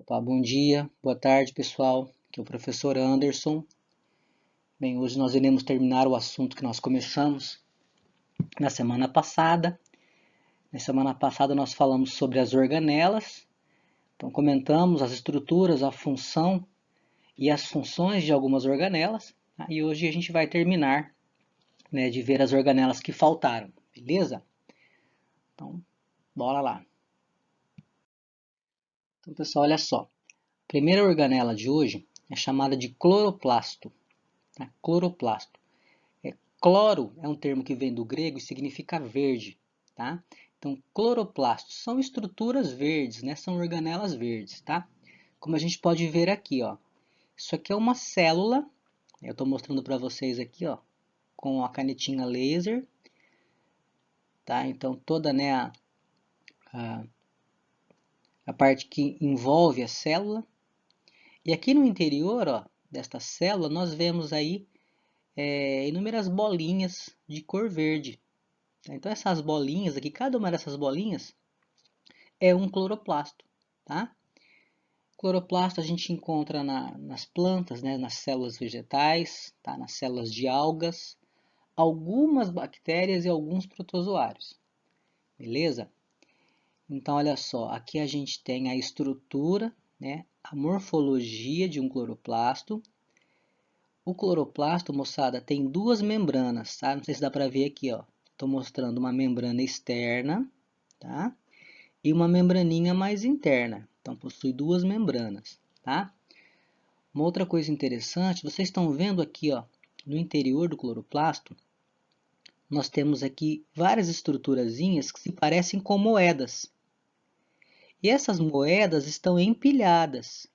Opa, bom dia, boa tarde, pessoal. Aqui é o professor Anderson. Bem, hoje nós iremos terminar o assunto que nós começamos na semana passada. Na semana passada nós falamos sobre as organelas. Então comentamos as estruturas, a função e as funções de algumas organelas. Tá? E hoje a gente vai terminar, de ver as organelas que faltaram, beleza? Então, bora lá. Então, pessoal, olha só. A primeira organela de hoje é chamada de cloroplasto. Tá? Cloroplasto. Cloro é um termo que vem do grego e significa verde, tá? Então, cloroplastos são estruturas verdes, né? São organelas verdes, tá? Como a gente pode ver aqui, ó. Isso aqui é uma célula. Eu estou mostrando para vocês aqui, ó, com a canetinha laser, tá? Então, toda, né, a parte que envolve a célula. E aqui no interior, ó, desta célula, nós vemos aí inúmeras bolinhas de cor verde. Então, essas bolinhas aqui, cada uma dessas bolinhas é um cloroplasto, tá? Cloroplasto a gente encontra nas plantas, né, nas células vegetais, tá? Nas células de algas, algumas bactérias e alguns protozoários, beleza? Então, olha só, aqui a gente tem a estrutura, né, a morfologia de um cloroplasto. O cloroplasto, moçada, tem duas membranas, tá? Não sei se dá para ver aqui, ó. Estou mostrando uma membrana externa, tá? E uma membraninha mais interna. Então, possui duas membranas, tá? Uma outra coisa interessante, vocês estão vendo aqui, ó, no interior do cloroplasto, nós temos aqui várias estruturazinhas que se parecem com moedas. E essas moedas estão empilhadas,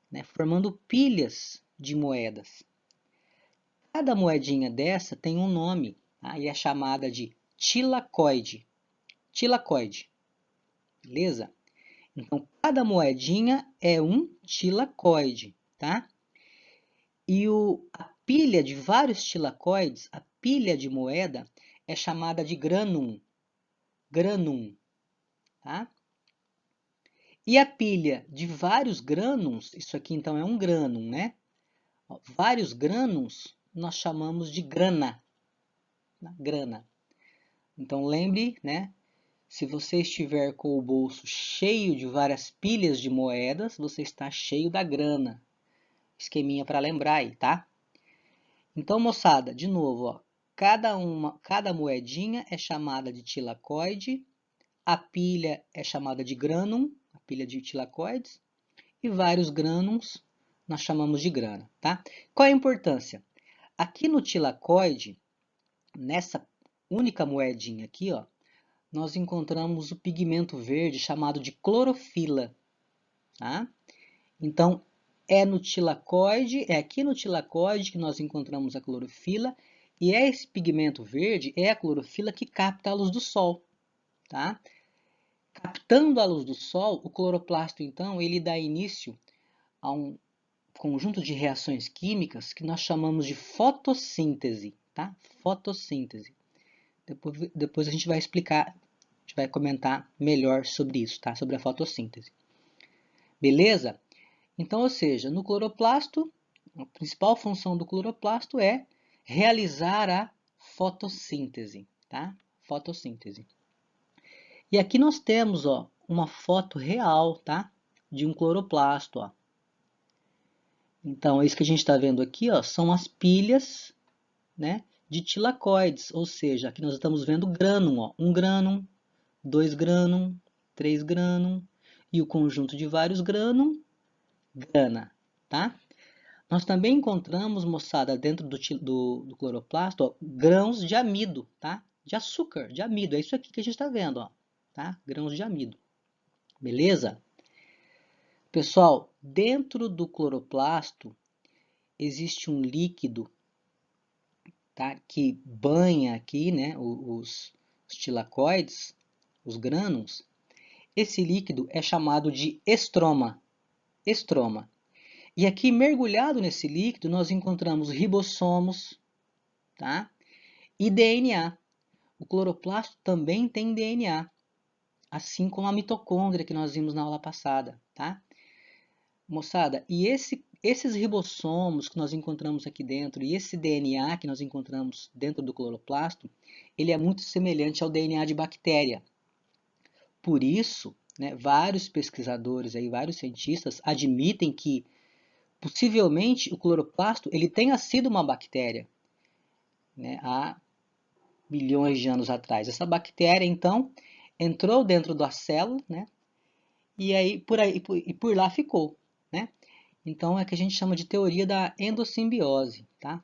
né, formando pilhas de moedas. Cada moedinha dessa tem um nome, tá? E é chamada de tilacoide. Tilacoide, beleza? Então, cada moedinha é um tilacoide, tá? E a pilha de vários tilacoides, a pilha de moeda, é chamada de granum. Granum, tá? E a pilha de vários grânulos, isso aqui então é um grânum, né? Vários grânulos nós chamamos de grana. Grana. Então lembre, né? Se você estiver com o bolso cheio de várias pilhas de moedas, você está cheio da grana. Esqueminha para lembrar aí, tá? Então, moçada, de novo, ó, cada moedinha é chamada de tilacoide, a pilha é chamada de granum, a pilha de tilacoides, e vários grânulos nós chamamos de grana, tá? Qual é a importância? Aqui no tilacoide, nessa única moedinha aqui, ó, nós encontramos o pigmento verde chamado de clorofila, tá? Então, é aqui no tilacoide que nós encontramos a clorofila, e é esse pigmento verde, é a clorofila que capta a luz do sol, tá? Captando a luz do sol, o cloroplasto, então, ele dá início a um conjunto de reações químicas que nós chamamos de fotossíntese, tá? Fotossíntese. Depois a gente vai explicar, a gente vai comentar melhor sobre isso, tá? Sobre a fotossíntese. Beleza? Então, ou seja, no cloroplasto, a principal função do cloroplasto é realizar a fotossíntese, tá? Fotossíntese. E aqui nós temos, ó, uma foto real, tá? De um cloroplasto, ó. Então, isso que a gente está vendo aqui, ó, são as pilhas, né, de tilacoides, ou seja, aqui nós estamos vendo grânum, ó, um grânum, dois grânum, três grânum, e o conjunto de vários grânum, grana, tá? Nós também encontramos, moçada, dentro do cloroplasto, ó, grãos de amido, tá? De açúcar, de amido. É isso aqui que a gente está vendo, ó, tá? Grãos de amido. Beleza? Pessoal, dentro do cloroplasto existe um líquido, tá? Que banha aqui, né? Os tilacoides, os grânulos. Esse líquido é chamado de estroma. Estroma. E aqui, mergulhado nesse líquido, nós encontramos ribossomos, tá? E DNA. O cloroplasto também tem DNA, assim como a mitocôndria que nós vimos na aula passada, tá? Moçada, e esses ribossomos que nós encontramos aqui dentro e esse DNA que nós encontramos dentro do cloroplasto, ele é muito semelhante ao DNA de bactéria. Por isso, né, vários pesquisadores, aí, vários cientistas admitem que possivelmente o cloroplasto ele tenha sido uma bactéria, né, há bilhões de anos atrás. Essa bactéria, então, entrou dentro da célula, né, e por lá ficou, né? Então é que a gente chama de teoria da endossimbiose, tá?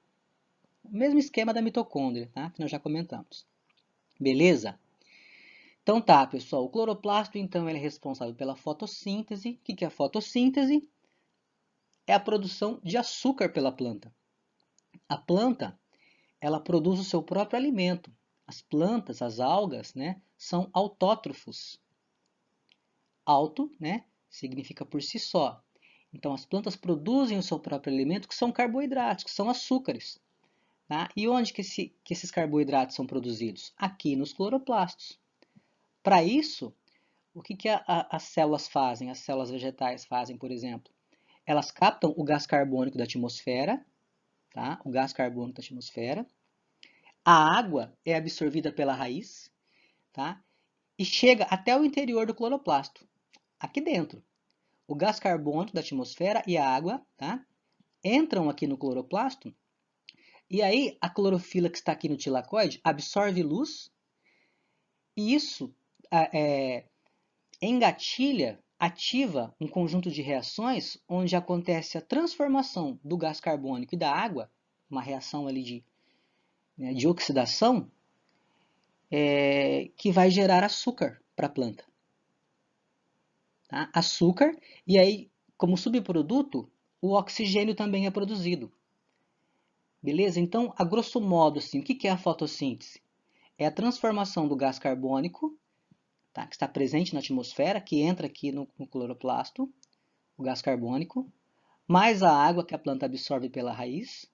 O mesmo esquema da mitocôndria, tá? Que nós já comentamos. Beleza? Então tá, pessoal. O cloroplasto, então, ele é responsável pela fotossíntese. O que é a fotossíntese? É a produção de açúcar pela planta. A planta, ela produz o seu próprio alimento. As plantas, as algas, né, são autótrofos. Auto, né, significa por si só. Então, as plantas produzem o seu próprio alimento, que são carboidratos, que são açúcares. Tá? E onde que esses carboidratos são produzidos? Aqui nos cloroplastos. Para isso, o que as células fazem? As células vegetais fazem, por exemplo? Elas captam o gás carbônico da atmosfera, tá? O gás carbônico da atmosfera. A água é absorvida pela raiz, tá? E chega até o interior do cloroplasto, aqui dentro. O gás carbônico da atmosfera e a água, tá? Entram aqui no cloroplasto. E aí, a clorofila que está aqui no tilacoide absorve luz e isso engatilha, ativa um conjunto de reações onde acontece a transformação do gás carbônico e da água, uma reação ali de oxidação, que vai gerar açúcar para a planta. Tá? Açúcar, e aí, como subproduto, o oxigênio também é produzido. Beleza? Então, a grosso modo, assim, o que é a fotossíntese? É a transformação do gás carbônico, tá, que está presente na atmosfera, que entra aqui no cloroplasto, o gás carbônico, mais a água que a planta absorve pela raiz,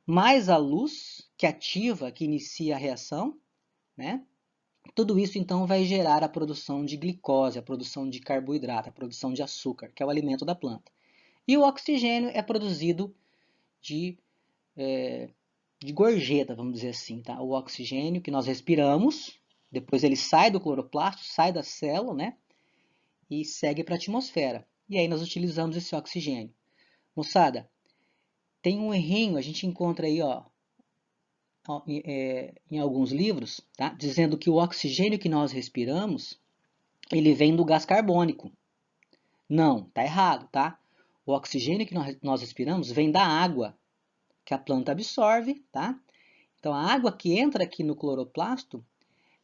mais a luz que ativa, que inicia a reação, né? Tudo isso então vai gerar a produção de glicose, a produção de carboidrato, a produção de açúcar, que é o alimento da planta. E o oxigênio é produzido de gorjeta, vamos dizer assim, tá? O oxigênio que nós respiramos, depois ele sai do cloroplasto, sai da célula, né? E segue para a atmosfera. E aí nós utilizamos esse oxigênio. Moçada, tem um errinho, a gente encontra aí, ó, em alguns livros, tá? Dizendo que o oxigênio que nós respiramos, ele vem do gás carbônico. Não, tá errado, tá? O oxigênio que nós respiramos vem da água, que a planta absorve, tá? Então, a água que entra aqui no cloroplasto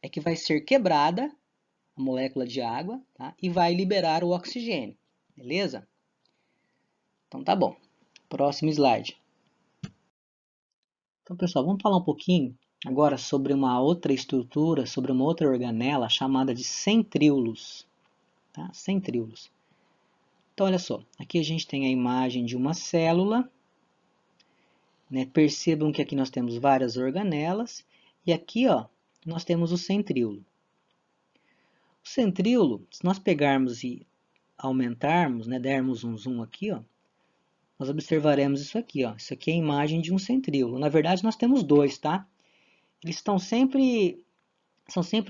é que vai ser quebrada, a molécula de água, tá? E vai liberar o oxigênio, beleza? Então, tá bom. Próximo slide. Então, pessoal, vamos falar um pouquinho agora sobre uma outra estrutura, sobre uma outra organela chamada de centríolos. Tá? Centríolos. Então, olha só, aqui a gente tem a imagem de uma célula, né? Percebam que aqui nós temos várias organelas, e aqui, ó, nós temos o centríolo. O centríolo, se nós pegarmos e aumentarmos, né, dermos um zoom aqui, ó, nós observaremos isso aqui, ó. Isso aqui é a imagem de um centríolo. Na verdade, nós temos dois, tá? Eles são sempre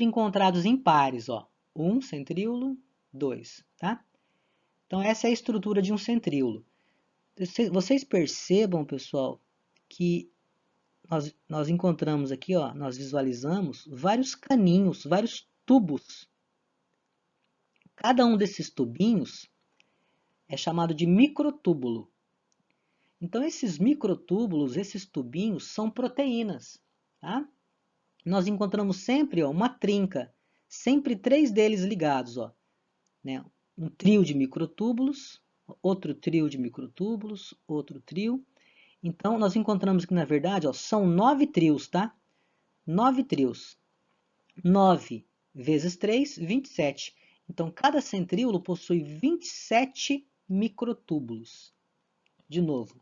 encontrados em pares, ó. Um centríolo, dois, tá? Então, essa é a estrutura de um centríolo. Vocês percebam, pessoal, que nós encontramos aqui, ó, nós visualizamos vários caninhos, vários tubos. Cada um desses tubinhos é chamado de microtúbulo. Então, esses microtúbulos, esses tubinhos, são proteínas, tá? Nós encontramos sempre, ó, uma trinca, sempre três deles ligados, ó, né? Um trio de microtúbulos, outro trio de microtúbulos, outro trio. Então, nós encontramos que, na verdade, ó, são 9 trios, tá? 9 trios. 9 vezes 3, 27. Então, cada centríolo possui 27 microtúbulos. De novo,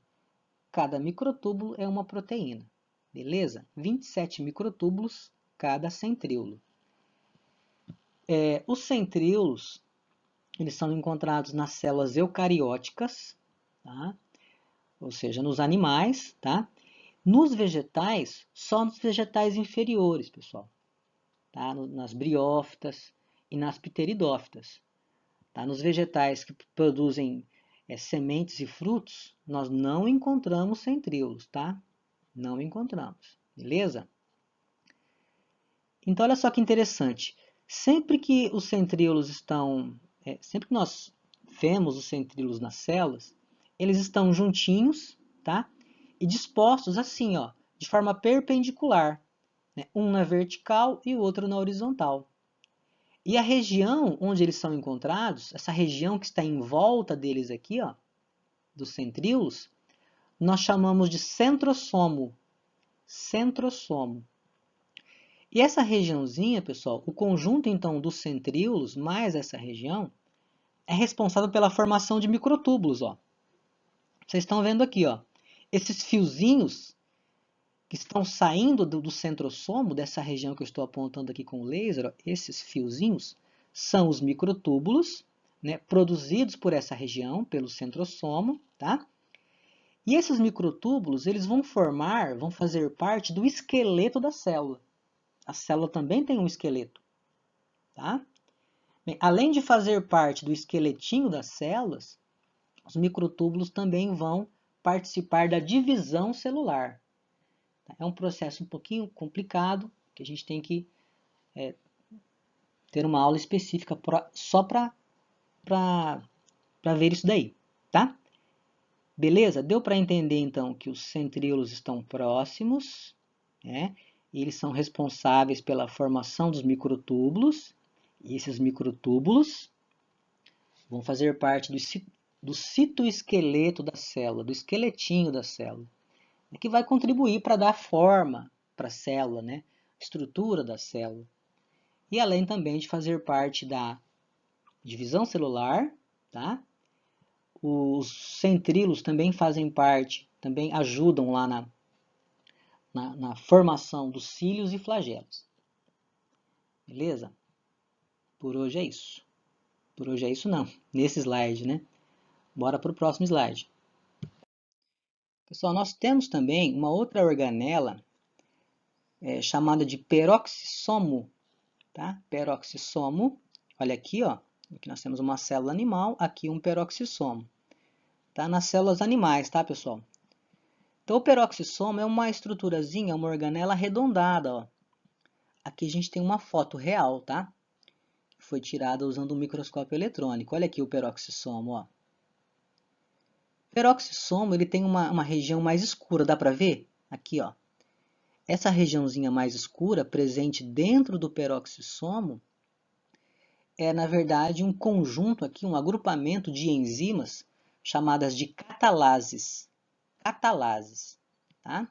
cada microtúbulo é uma proteína. Beleza? 27 microtúbulos cada centríolo. Os centríolos, eles são encontrados nas células eucarióticas, tá? Ou seja, nos animais, tá? Nos vegetais, só nos vegetais inferiores, pessoal, tá? Nas briófitas e nas pteridófitas. Tá? Nos vegetais que produzem sementes e frutos, nós não encontramos centríolos, tá? Não encontramos, beleza? Então, olha só que interessante. Sempre que os centríolos estão, sempre que nós vemos os centríolos nas células, eles estão juntinhos, tá? E dispostos assim, ó, de forma perpendicular, né? Um na vertical e o outro na horizontal. E a região onde eles são encontrados, essa região que está em volta deles aqui, ó, dos centríolos, nós chamamos de centrosomo. Centrosomo. E essa regiãozinha, pessoal, o conjunto então dos centríolos mais essa região é responsável pela formação de microtúbulos, ó. Vocês estão vendo aqui, ó, esses fiozinhos que estão saindo do centrosomo, dessa região que eu estou apontando aqui com o laser, ó, esses fiozinhos são os microtúbulos, né, produzidos por essa região, pelo centrosomo, tá? E esses microtúbulos, eles vão fazer parte do esqueleto da célula. A célula também tem um esqueleto, tá? Bem, além de fazer parte do esqueletinho das células, os microtúbulos também vão participar da divisão celular. É um processo um pouquinho complicado, que a gente tem que ter uma aula específica só para ver isso daí, tá? Beleza? Deu para entender então que os centríolos estão próximos, né? E eles são responsáveis pela formação dos microtúbulos. E esses microtúbulos vão fazer parte do citoesqueleto da célula, do esqueletinho da célula, que vai contribuir para dar forma para a célula, né? Estrutura da célula. E além também de fazer parte da divisão celular, tá? Os centríolos também fazem parte, também ajudam lá na formação dos cílios e flagelos. Beleza? Por hoje é isso. Por hoje é isso não, nesse slide, né? Bora para o próximo slide. Pessoal, nós temos também uma outra organela chamada de peroxissomo, tá? Peroxissomo, olha aqui, ó. Aqui nós temos uma célula animal, aqui um peroxissomo. Tá? Nas células animais, tá, pessoal? Então, o peroxissomo é uma estruturazinha, uma organela arredondada, ó. Aqui a gente tem uma foto real, tá? Que foi tirada usando um microscópio eletrônico. Olha aqui o peroxissomo, ó. O peroxissomo, ele tem uma região mais escura, dá para ver? Aqui, ó. Essa regiãozinha mais escura, presente dentro do peroxissomo, é, na verdade, um conjunto aqui, um agrupamento de enzimas chamadas de catalases. Catalases, tá?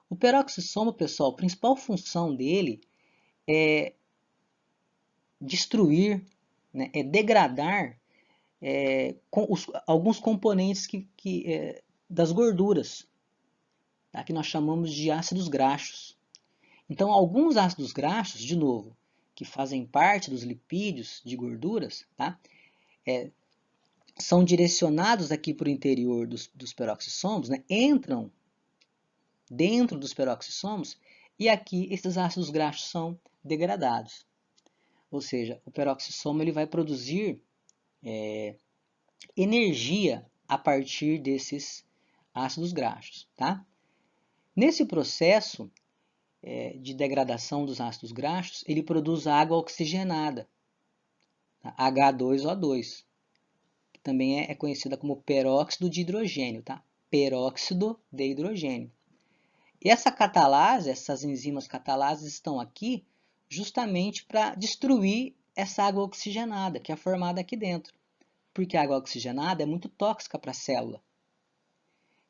O peroxissomo, pessoal, a principal função dele é destruir, né, é degradar alguns componentes das gorduras, tá, que nós chamamos de ácidos graxos. Então, alguns ácidos graxos, de novo, que fazem parte dos lipídios de gorduras, tá, são direcionados aqui para o interior dos peroxissomos, né, entram dentro dos peroxissomos e aqui esses ácidos graxos são degradados. Ou seja, o peroxissomo ele vai produzir energia a partir desses ácidos graxos, tá? Nesse processo de degradação dos ácidos graxos, ele produz água oxigenada, tá? H2O2, que também é conhecida como peróxido de hidrogênio, tá? Peróxido de hidrogênio. E essa catalase, essas enzimas catalases estão aqui justamente para destruir essa água oxigenada que é formada aqui dentro. Porque a água oxigenada é muito tóxica para a célula.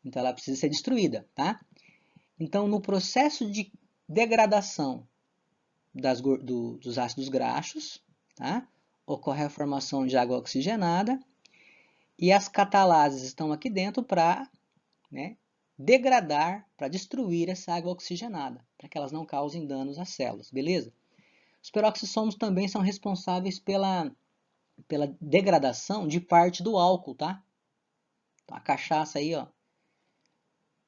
Então ela precisa ser destruída, tá? Então no processo de degradação dos ácidos graxos, tá? Ocorre a formação de água oxigenada e as catalases estão aqui dentro para, né, degradar, para destruir essa água oxigenada, para que elas não causem danos às células, beleza? Os peroxissomos também são responsáveis pela pela degradação de parte do álcool, tá? Então, a cachaça aí, ó,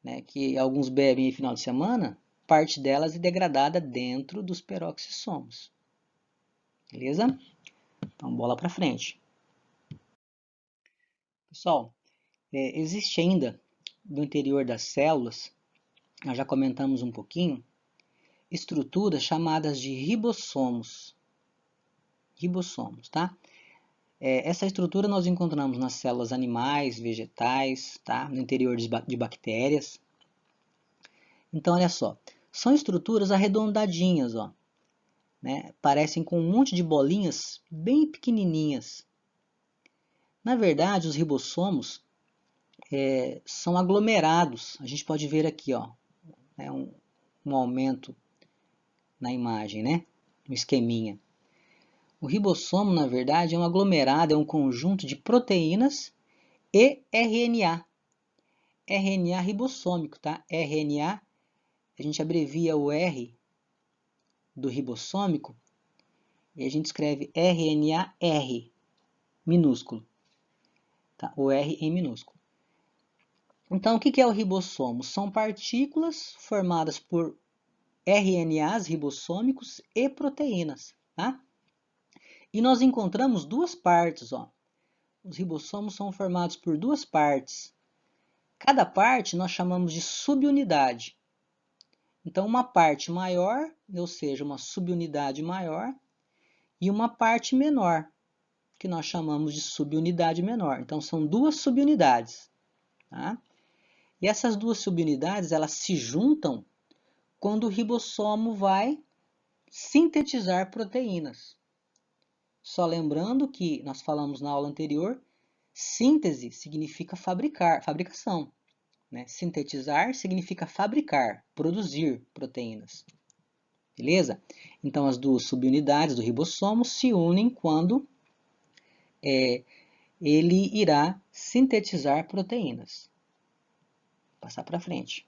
né, que alguns bebem no final de semana, parte delas é degradada dentro dos peroxissomos. Beleza? Então, bola para frente. Pessoal, existe ainda no interior das células, nós já comentamos um pouquinho, estruturas chamadas de ribossomos. Ribossomos, tá? Essa estrutura nós encontramos nas células animais, vegetais, tá? No interior de bactérias. Então, olha só, são estruturas arredondadinhas, ó, né? Parecem com um monte de bolinhas bem pequenininhas. Na verdade, os ribossomos são aglomerados. A gente pode ver aqui, ó, né, um aumento na imagem, né? Um esqueminha. O ribossomo, na verdade, é um aglomerado, é um conjunto de proteínas e RNA. RNA ribossômico, tá? RNA, a gente abrevia o R do ribossômico e a gente escreve RNA-R, minúsculo. Tá? O R em minúsculo. Então, o que é o ribossomo? São partículas formadas por RNAs ribossômicos e proteínas, tá? E nós encontramos duas partes, ó. Os ribossomos são formados por duas partes. Cada parte nós chamamos de subunidade. Então, uma parte maior, ou seja, uma subunidade maior, e uma parte menor, que nós chamamos de subunidade menor. Então, são duas subunidades. Tá? E essas duas subunidades, elas se juntam quando o ribossomo vai sintetizar proteínas. Só lembrando que nós falamos na aula anterior, síntese significa fabricação. Né? Sintetizar significa fabricar, produzir proteínas. Beleza? Então, as duas subunidades do ribossomo se unem quando ele irá sintetizar proteínas. Vou passar para frente.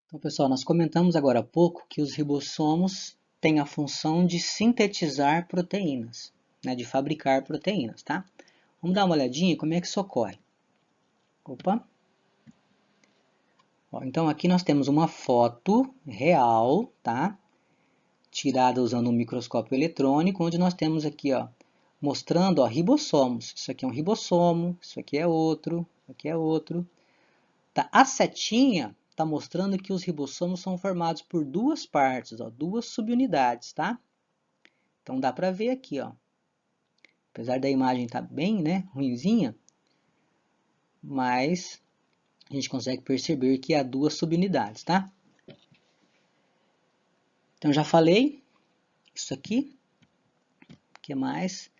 Então, pessoal, nós comentamos agora há pouco que os ribossomos têm a função de sintetizar proteínas, né? De fabricar proteínas, tá? Vamos dar uma olhadinha como é que isso ocorre. Opa! Então, aqui nós temos uma foto real, tá? Tirada usando um microscópio eletrônico, onde nós temos aqui, ó, mostrando, ó, ribossomos. Isso aqui é um ribossomo, isso aqui é outro, isso aqui é outro. Tá? A setinha está mostrando que os ribossomos são formados por duas partes, ó, duas subunidades, tá? Então, dá para ver aqui, ó. Apesar da imagem estar bem, né, ruinzinha, mas a gente consegue perceber que há duas subunidades, tá? Então, já falei isso aqui. O que mais?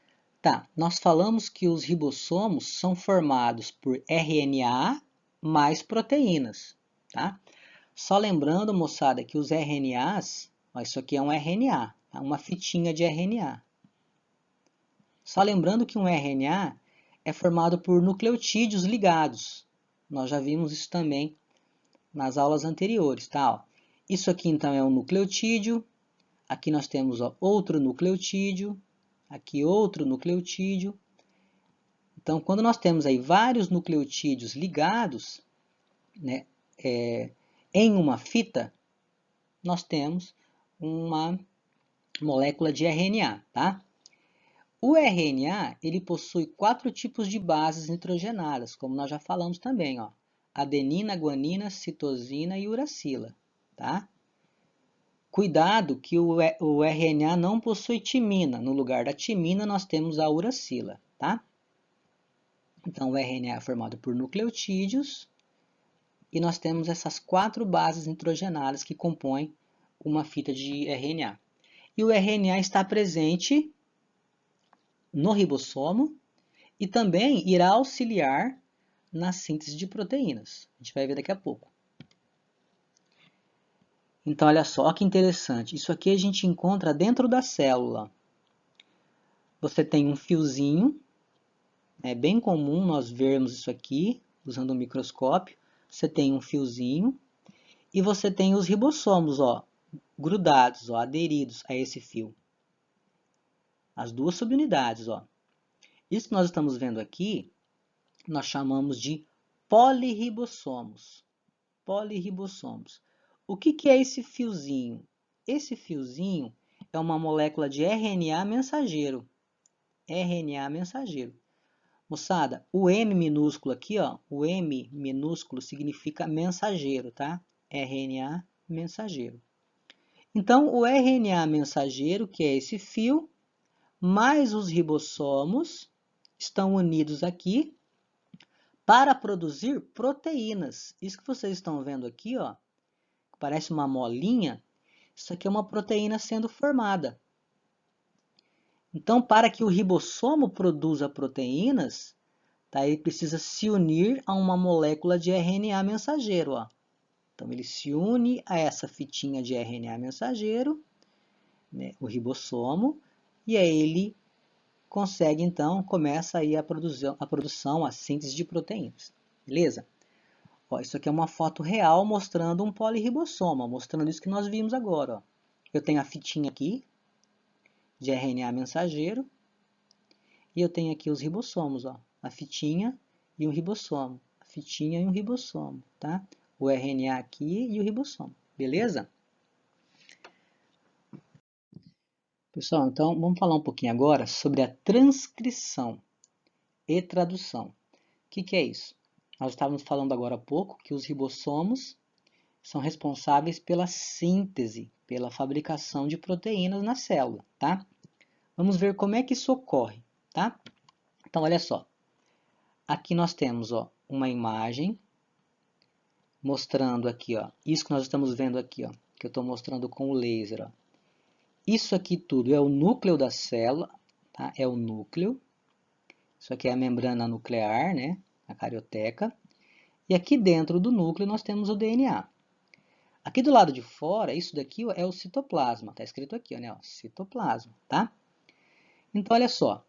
Tá, nós falamos que os ribossomos são formados por RNA mais proteínas, tá? Só lembrando, moçada, que os RNAs, ó, isso aqui é um RNA, tá? Uma fitinha de RNA. Só lembrando que um RNA é formado por nucleotídeos ligados. Nós já vimos isso também nas aulas anteriores, tá? Ó, isso aqui então é um nucleotídeo, aqui nós temos, ó, outro nucleotídeo, aqui outro nucleotídeo. Então, quando nós temos aí vários nucleotídeos ligados, né, em uma fita, nós temos uma molécula de RNA, tá? O RNA, ele possui 4 tipos de bases nitrogenadas, como nós já falamos também, ó. Adenina, guanina, citosina e uracila, tá? Cuidado que o RNA não possui timina. No lugar da timina, nós temos a uracila, tá? Então, o RNA é formado por nucleotídeos e nós temos essas 4 bases nitrogenadas que compõem uma fita de RNA. E o RNA está presente no ribossomo e também irá auxiliar na síntese de proteínas. A gente vai ver daqui a pouco. Então, olha só que interessante. Isso aqui a gente encontra dentro da célula. Você tem um fiozinho. É bem comum nós vermos isso aqui, usando um microscópio. Você tem um fiozinho e você tem os ribossomos, ó, grudados, ó, aderidos a esse fio. as duas subunidades, ó. Isso que nós estamos vendo aqui, nós chamamos de polirribossomos. Polirribossomos. O que é esse fiozinho? Esse fiozinho é uma molécula de RNA mensageiro. RNA mensageiro. Moçada, o M minúsculo aqui, ó, o M minúsculo significa mensageiro, tá? RNA mensageiro. Então, o RNA mensageiro, que é esse fio, mais os ribossomos, estão unidos aqui para produzir proteínas. Isso que vocês estão vendo aqui, ó, parece uma molinha, isso aqui é uma proteína sendo formada. Então, para que o ribossomo produza proteínas, tá, ele precisa se unir a uma molécula de RNA mensageiro. Ó. Então, ele se une a essa fitinha de RNA mensageiro, né, o ribossomo, e aí ele consegue, então, começa aí a produção, a síntese de proteínas. Beleza? Ó, isso aqui é uma foto real mostrando um polirribossoma, mostrando isso que nós vimos agora. Ó. Eu tenho a fitinha aqui de RNA mensageiro e eu tenho aqui os ribossomos, ó, a fitinha e um ribossomo, a fitinha e um ribossomo, tá? O RNA aqui e o ribossomo, beleza? Pessoal, então vamos falar um pouquinho agora sobre a transcrição e tradução. O que é isso? Nós estávamos falando agora há pouco que os ribossomos são responsáveis pela síntese, pela fabricação de proteínas na célula, tá? Vamos ver como é que isso ocorre, tá? Então, olha só. Aqui nós temos, ó, uma imagem mostrando aqui, ó, isso que nós estamos vendo aqui, ó, que eu estou mostrando com o laser, ó. Isso aqui tudo é o núcleo da célula, tá? É o núcleo. Isso aqui é a membrana nuclear, né? A carioteca. E aqui dentro do núcleo nós temos o DNA. Aqui do lado de fora, isso daqui é o citoplasma. Está escrito aqui, ó, né? Citoplasma, tá? Então, olha só.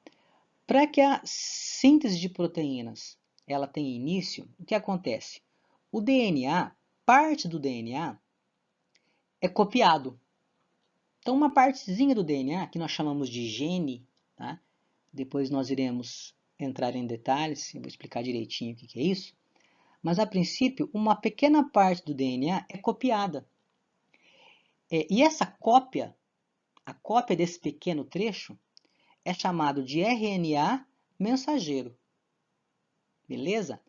Para que a síntese de proteínas ela tenha início, o que acontece? O DNA, parte do DNA, é copiado. Então, uma partezinha do DNA, que nós chamamos de gene, tá? Depois nós iremos entrar em detalhes, eu vou explicar direitinho o que é isso. Mas, a princípio, uma pequena parte do DNA é copiada. E essa cópia, a cópia desse pequeno trecho, é chamado de RNA mensageiro. Beleza?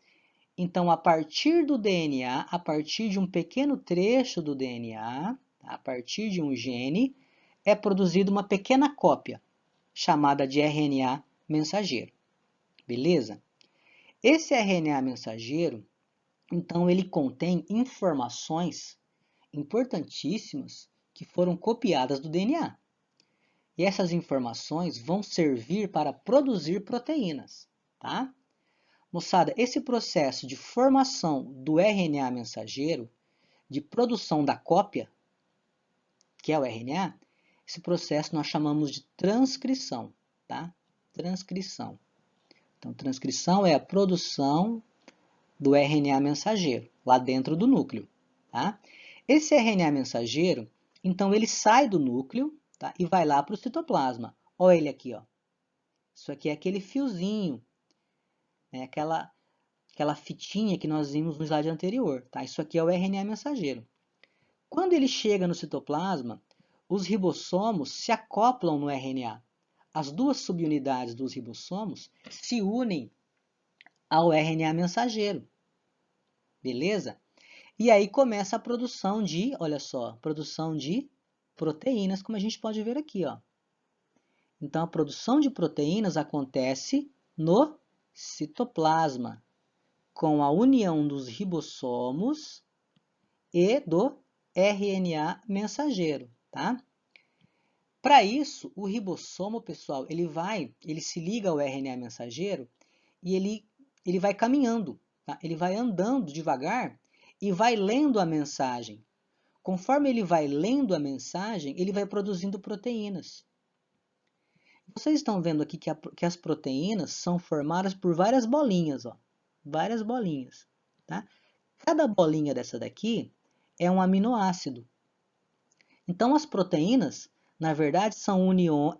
Então, a partir do DNA, a partir de um pequeno trecho do DNA, a partir de um gene, é produzida uma pequena cópia, chamada de RNA mensageiro. Beleza? Esse RNA mensageiro, então, ele contém informações importantíssimas que foram copiadas do DNA. E essas informações vão servir para produzir proteínas, tá? Moçada, esse processo de formação do RNA mensageiro, de produção da cópia, que é o RNA, esse processo nós chamamos de transcrição, tá? Transcrição. Então, transcrição é a produção do RNA mensageiro, lá dentro do núcleo, tá? Esse RNA mensageiro, então, ele sai do núcleo, tá? E vai lá para o citoplasma. Olha ele aqui, ó. Isso aqui é aquele fiozinho, né? Aquela fitinha que nós vimos no slide anterior, tá? Isso aqui é o RNA mensageiro. Quando ele chega no citoplasma, os ribossomos se acoplam no RNA. As duas subunidades dos ribossomos se unem ao RNA mensageiro. Beleza? E aí começa a produção de, olha só, produção de proteínas, como a gente pode ver aqui, ó. Então, a produção de proteínas acontece no citoplasma, com a união dos ribossomos e do RNA mensageiro, tá? Para isso, o ribossomo, pessoal, ele se liga ao RNA mensageiro e ele vai caminhando, tá? Ele vai andando devagar e vai lendo a mensagem. Conforme ele vai lendo a mensagem, ele vai produzindo proteínas. Vocês estão vendo aqui que as proteínas são formadas por várias bolinhas, ó. Várias bolinhas, tá? Cada bolinha dessa daqui é um aminoácido. Então, as proteínas, na verdade,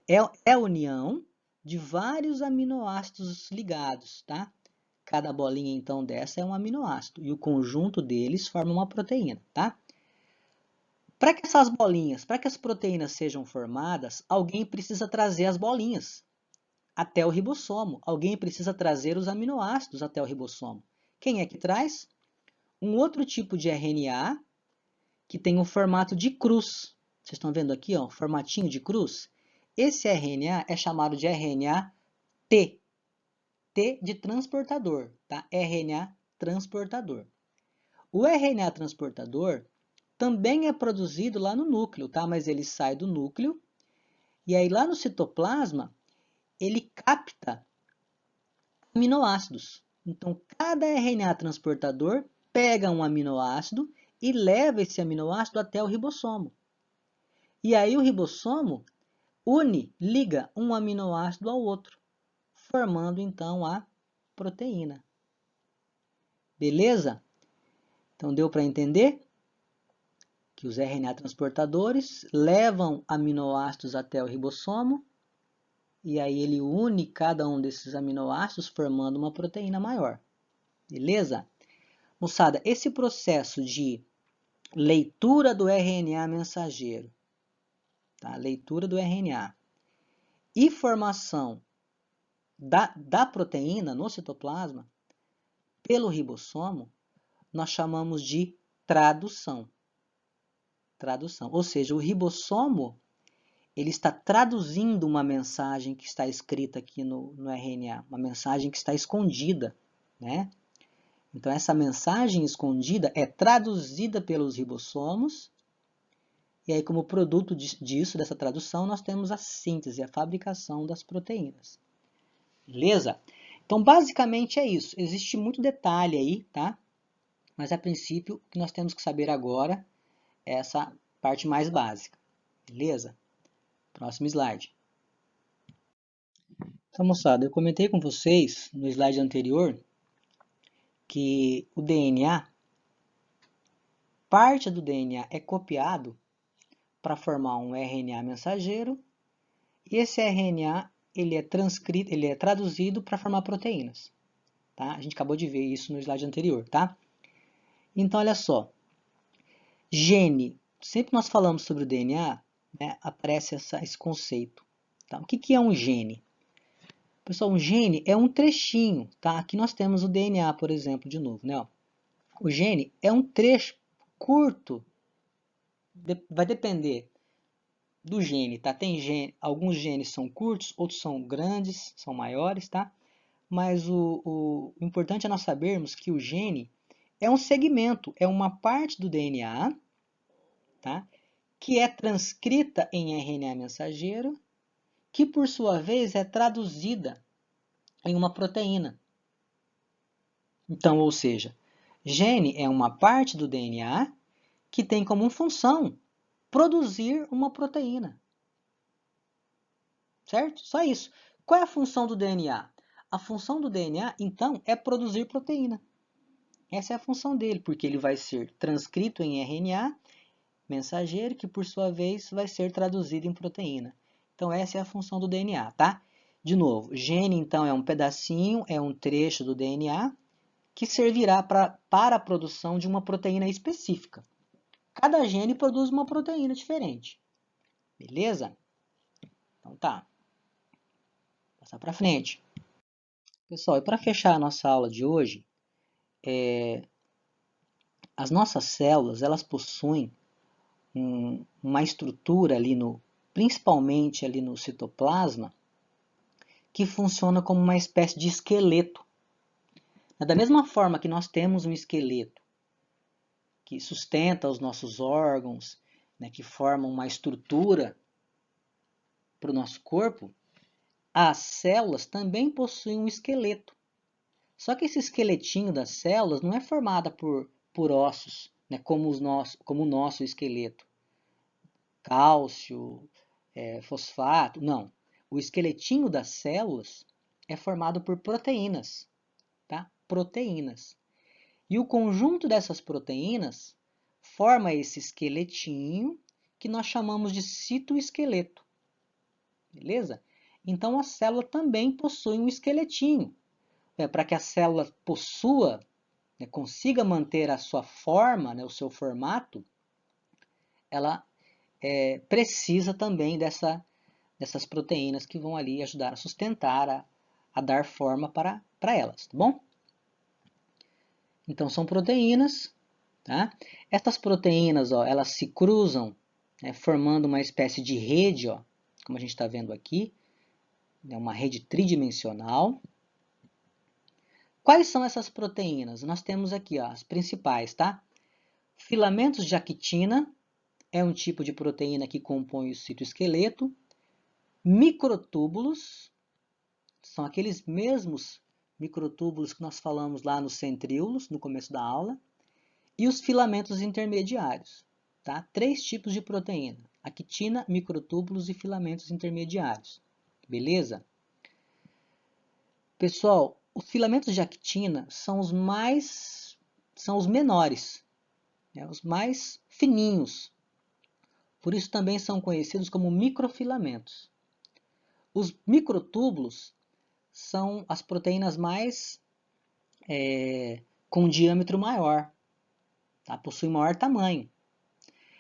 é a união de vários aminoácidos ligados, tá? Cada bolinha, então, dessa é um aminoácido, e o conjunto deles forma uma proteína, tá? Para que essas bolinhas, para que as proteínas sejam formadas, alguém precisa trazer as bolinhas até o ribossomo. Alguém precisa trazer os aminoácidos até o ribossomo. Quem é que traz? Um outro tipo de RNA que tem o formato de cruz. Vocês estão vendo aqui, ó, formatinho de cruz? Esse RNA é chamado de RNA T. T de transportador, tá? RNA transportador. O RNA transportador também é produzido lá no núcleo, tá? Mas ele sai do núcleo e aí lá no citoplasma ele capta aminoácidos. Então, cada RNA transportador pega um aminoácido e leva esse aminoácido até o ribossomo. E aí o ribossomo liga um aminoácido ao outro, formando então a proteína. Beleza? Então deu para entender que os RNA transportadores levam aminoácidos até o ribossomo e aí ele une cada um desses aminoácidos formando uma proteína maior. Beleza? Moçada, esse processo de leitura do RNA mensageiro, tá? Leitura do RNA e formação da proteína no citoplasma pelo ribossomo, nós chamamos de tradução. Tradução. Ou seja, o ribossomo ele está traduzindo uma mensagem que está escrita aqui no RNA, uma mensagem que está escondida, né? Então, essa mensagem escondida é traduzida pelos ribossomos, e aí, como produto disso, dessa tradução, nós temos a síntese, a fabricação das proteínas. Beleza? Então, basicamente é isso. Existe muito detalhe aí, tá? Mas, a princípio, o que nós temos que saber agora é essa parte mais básica. Beleza? Próximo slide. Então, moçada, eu comentei com vocês no slide anterior que o DNA, parte do DNA é copiado para formar um RNA mensageiro e esse RNA ele é traduzido para formar proteínas. Tá? A gente acabou de ver isso no slide anterior. Tá? Então, olha só. Gene. Sempre nós falamos sobre o DNA, né, aparece esse conceito. Tá? O que é um gene? Pessoal, um gene é um trechinho. Tá? Aqui nós temos o DNA, por exemplo, de novo. Né? O gene é um trecho curto. Vai depender do gene, tá? Alguns genes são curtos, outros são grandes, são maiores, tá? Mas o importante é nós sabermos que o gene é um segmento, é uma parte do DNA, tá? Que é transcrita em RNA mensageiro, que por sua vez é traduzida em uma proteína. Então, ou seja, gene é uma parte do DNA que tem como função produzir uma proteína. Certo? Só isso. Qual é a função do DNA? A função do DNA, então, é produzir proteína. Essa é a função dele, porque ele vai ser transcrito em RNA mensageiro, que por sua vez vai ser traduzido em proteína. Então, essa é a função do DNA, tá? De novo, gene, então, é um pedacinho, é um trecho do DNA que servirá para a produção de uma proteína específica. Cada gene produz uma proteína diferente. Beleza? Então, tá. Passar para frente. Pessoal, e para fechar a nossa aula de hoje, as nossas células elas possuem uma estrutura ali principalmente ali no citoplasma, que funciona como uma espécie de esqueleto. Da mesma forma que nós temos um esqueleto que sustenta os nossos órgãos, né, que forma uma estrutura para o nosso corpo, as células também possuem um esqueleto. Só que esse esqueletinho das células não é formado por ossos, né, como o nosso esqueleto. Cálcio, fosfato, não. O esqueletinho das células é formado por proteínas, tá? Proteínas. E o conjunto dessas proteínas forma esse esqueletinho que nós chamamos de citoesqueleto. Beleza? Então, a célula também possui um esqueletinho. Para que a célula possua, né, consiga manter a sua forma, né, o seu formato, ela precisa também dessas proteínas que vão ali ajudar a sustentar, a dar forma para elas, tá bom? Então, são proteínas, tá? Essas proteínas, ó, elas se cruzam, né, formando uma espécie de rede, ó, como a gente está vendo aqui, né, uma rede tridimensional. Quais são essas proteínas? Nós temos aqui, ó, as principais, tá? Filamentos de actina é um tipo de proteína que compõe o citoesqueleto. Microtúbulos são aqueles mesmos microtúbulos que nós falamos lá nos centríolos, no começo da aula. E os filamentos intermediários, tá? 3 tipos de proteína: actina, microtúbulos e filamentos intermediários. Beleza? Pessoal, os filamentos de actina são os menores, né? Os mais fininhos. Por isso também são conhecidos como microfilamentos. Os microtúbulos são as proteínas mais com diâmetro maior, tá? Possuem maior tamanho.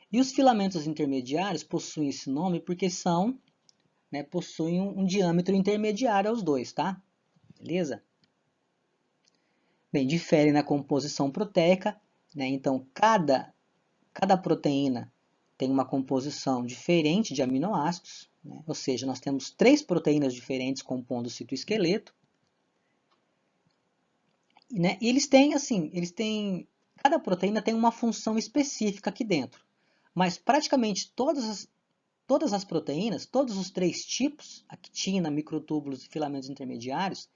E os filamentos intermediários possuem esse nome porque possuem um diâmetro intermediário aos dois, tá? Beleza? Bem, difere na composição proteica, né? Então, cada proteína tem uma composição diferente de aminoácidos, né? Ou seja, nós temos 3 proteínas diferentes compondo o citoesqueleto. Né? E cada proteína tem uma função específica aqui dentro. Mas praticamente todas as proteínas, todos os 3 tipos, actina, microtúbulos e filamentos intermediários,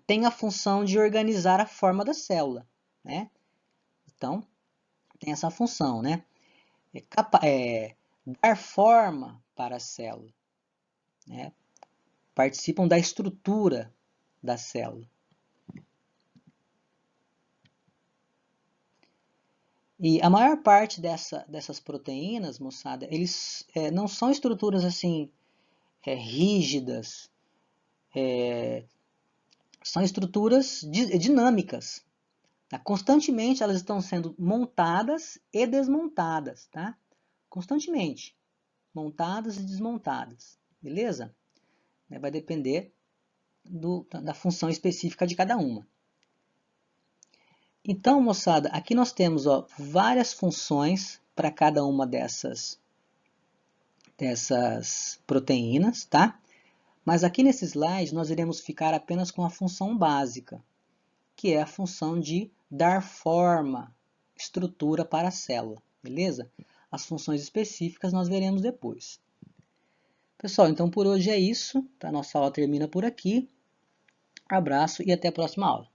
têm a função de organizar a forma da célula, né? Então, tem essa função, né? Dar forma para a célula, né? Participam da estrutura da célula. E a maior parte dessas proteínas, moçada, eles não são estruturas assim rígidas, são estruturas dinâmicas. Tá? Constantemente elas estão sendo montadas e desmontadas, tá? Constantemente, montadas e desmontadas, beleza? Vai depender da função específica de cada uma. Então, moçada, aqui nós temos várias funções para cada uma dessas proteínas, tá? Mas aqui nesse slide nós iremos ficar apenas com a função básica, que é a função de dar forma, estrutura para a célula, beleza? As funções específicas nós veremos depois. Pessoal, então por hoje é isso, tá? Nossa aula termina por aqui. Abraço e até a próxima aula.